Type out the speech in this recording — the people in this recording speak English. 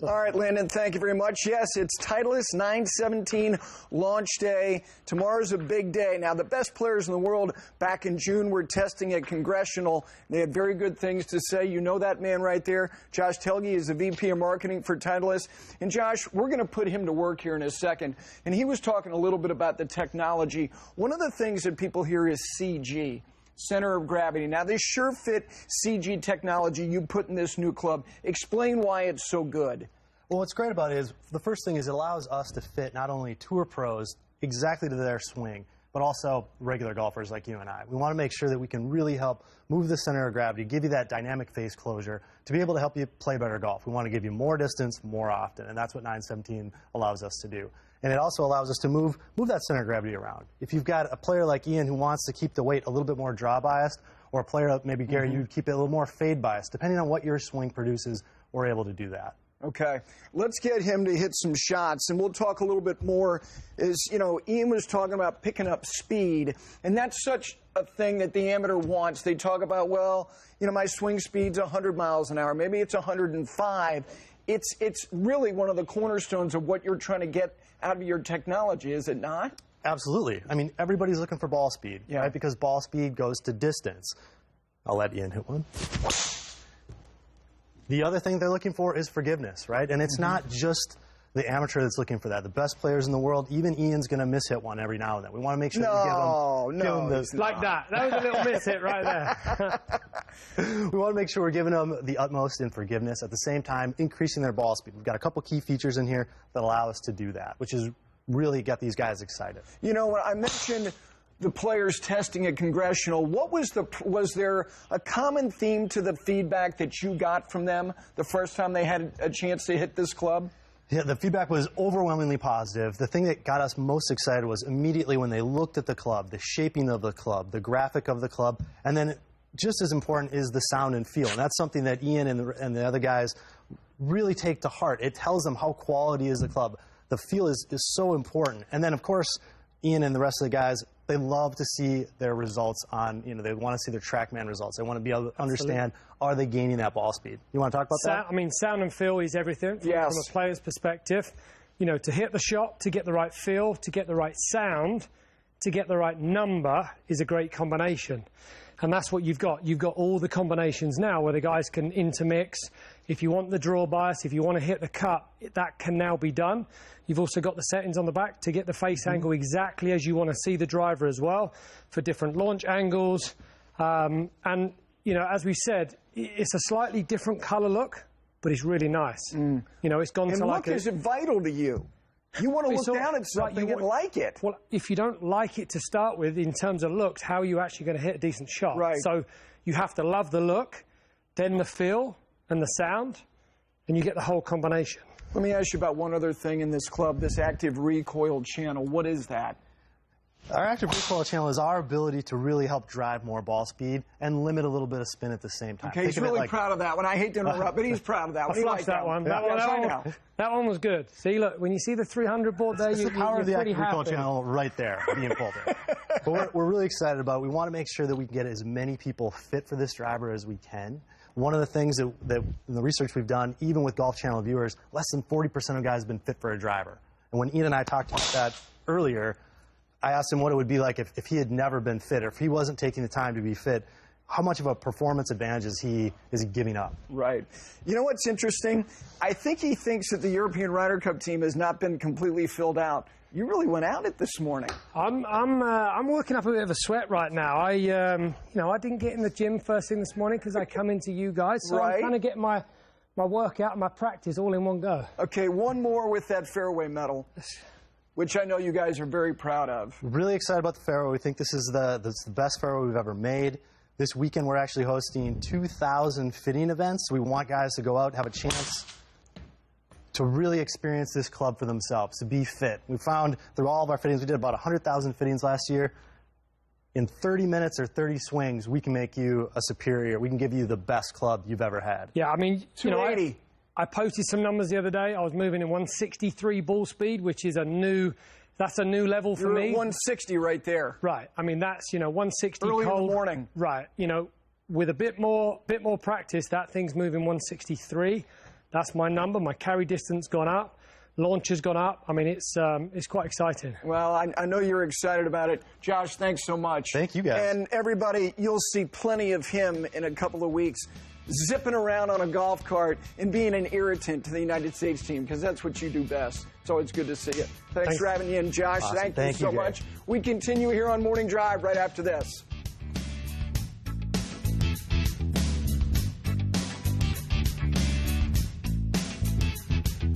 All right, Landon, thank you very much. Yes, it's Titleist 9/17 launch day. Tomorrow's a big day. Now, the best players in the world back in June were testing at Congressional. They had very good things to say. You know that man right there. Josh Telge is the VP of Marketing for Titleist. And, Josh, we're going to put him to work here in a second. And he was talking a little bit about the technology. One of the things that people hear is CG. Center of gravity. Now, this SureFit CG technology you put in this new club, explain why it's so good. Well, what's great about it is, the first thing is it allows us to fit not only tour pros exactly to their swing, but also regular golfers like you and I. We want to make sure that we can really help move the center of gravity, give you that dynamic face closure to be able to help you play better golf. We want to give you more distance more often, and that's what 9/17 allows us to do. And it also allows us to move that center of gravity around. If you've got a player like Ian who wants to keep the weight a little bit more draw biased, or a player like maybe Gary, you'd keep it a little more fade biased, depending on what your swing produces, we're able to do that. Okay, let's get him to hit some shots, and we'll talk a little bit more. Ian was talking about picking up speed, and that's such a thing that the amateur wants. They talk about, well, my swing speed's 100 miles an hour. Maybe it's 105. It's really one of the cornerstones of what you're trying to get out of your technology, is it not? Absolutely. I mean, everybody's looking for ball speed, right? Because ball speed goes to distance. I'll let Ian hit one. The other thing they're looking for is forgiveness, right? And it's not just the amateur that's looking for that. The best players in the world, even Ian's going to miss hit one every now and then. We want to make sure we give him the, like that. That was a little miss hit right there. We want to make sure we're giving them the utmost in forgiveness, at the same time increasing their ball speed. We've got a couple key features in here that allow us to do that, which is really get these guys excited. When I mentioned the players testing at Congressional, was there a common theme to the feedback that you got from them the first time they had a chance to hit this club? Yeah, the feedback was overwhelmingly positive. The thing that got us most excited was immediately when they looked at the club, the shaping of the club, the graphic of the club, and then just as important is the sound and feel. And that's something that Ian and the other guys really take to heart. It tells them how quality is the club. The feel is so important. And then, of course, Ian and the rest of the guys, they love to see their results on, they want to see their TrackMan results. They want to be able to understand, are they gaining that ball speed? You want to talk about that? I mean, sound and feel is everything from a player's perspective. To hit the shot, to get the right feel, to get the right sound, to get the right number is a great combination. And that's what you've got. You've got all the combinations now where the guys can intermix. If you want the draw bias, if you want to hit the cut, that can now be done. You've also got the settings on the back to get the face angle exactly as you want to see the driver as well, for different launch angles. And, as we said, it's a slightly different color look, but it's really nice. It's gone to like... And look, is it vital to you? You want to look down at something and like it. Well, if you don't like it to start with, in terms of looks, how are you actually going to hit a decent shot? Right. So you have to love the look, then the feel and the sound, and you get the whole combination. Let me ask you about one other thing in this club, this active recoil channel. What is that? Our active recoil channel is our ability to really help drive more ball speed and limit a little bit of spin at the same time. Okay, he's really proud of that one. I hate to interrupt, but he's proud of that one. I flushed that one. That one was good. See, look, when you see the 300 board there, you're power of the active recoil happy. channel right there, being Poulter. But we're really excited about it. We want to make sure that we can get as many people fit for this driver as we can. One of the things that in the research we've done, even with Golf Channel viewers, less than 40% of guys have been fit for a driver. And when Ian and I talked about that earlier, I asked him what it would be like if he had never been fit, or if he wasn't taking the time to be fit. How much of a performance advantage is he giving up? Right. You know what's interesting? I think he thinks that the European Ryder Cup team has not been completely filled out. You really went at it this morning. I'm working up a bit of a sweat right now. I didn't get in the gym first thing this morning because I come into you guys, so I'm trying to get my workout and my practice all in one go. Okay, one more with that fairway medal, which I know you guys are very proud of. We're really excited about the fairway. We think this is the best fairway we've ever made. This weekend, we're actually hosting 2,000 fitting events. We want guys to go out and have a chance to really experience this club for themselves, to be fit. We found through all of our fittings, we did about 100,000 fittings last year. In 30 minutes or 30 swings, we can make you a superior. We can give you the best club you've ever had. Yeah, I mean, 280. I posted some numbers the other day. I was moving in 163 ball speed, which is a new level for me. You're at 160 right there. Right. I mean, that's, 160 early cold. in the morning. Right. With a bit more practice, that thing's moving 163. That's my number. My carry distance gone up. Launch has gone up. I mean, it's quite exciting. Well, I know you're excited about it. Josh, thanks so much. Thank you, guys. And everybody, you'll see plenty of him in a couple of weeks zipping around on a golf cart and being an irritant to the United States team, because that's what you do best. It's always good to see you. Thanks for having you in, Josh. Awesome. Thank you so much. We continue here on Morning Drive right after this.